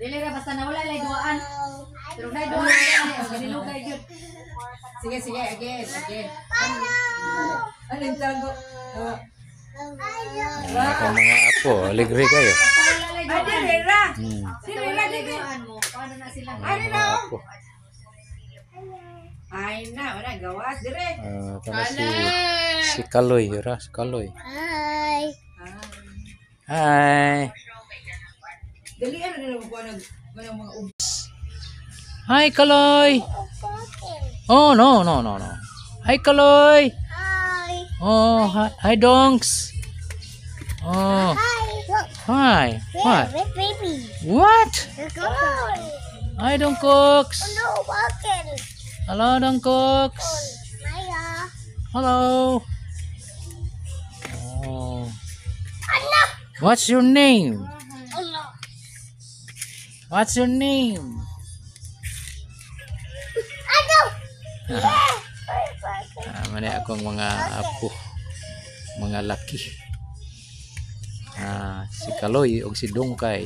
Dili ra basta nawala lay duaan. Pero nay duaan ganilugay gyud. Sige sige again. Alin tago? Ang mga apo, aligre kayo. Ay dili ra. Hmm. Dili ra duaan mo. Paano na sila? Ang mga apo. Ay na, wala gawas dire. Tama si Kaloy, yura, si Kaloy. Hi. Hi. Dali ano nila mo kuha ng mga Hi, Kaloy. Oh, no. Hi, Kaloy. Hi. Oh, hi, Donks. Oh, Hi. Look. hi. What? Big baby. What? Let's go. Hi, Dongcooks. No, walking. Hello, Dongcooks. Maya. Hello. Oh. Ano? What's your name? Ano? What's your name? Ano? Mani akong mga apo, mga laki. Si Kaloy o si Dongkay.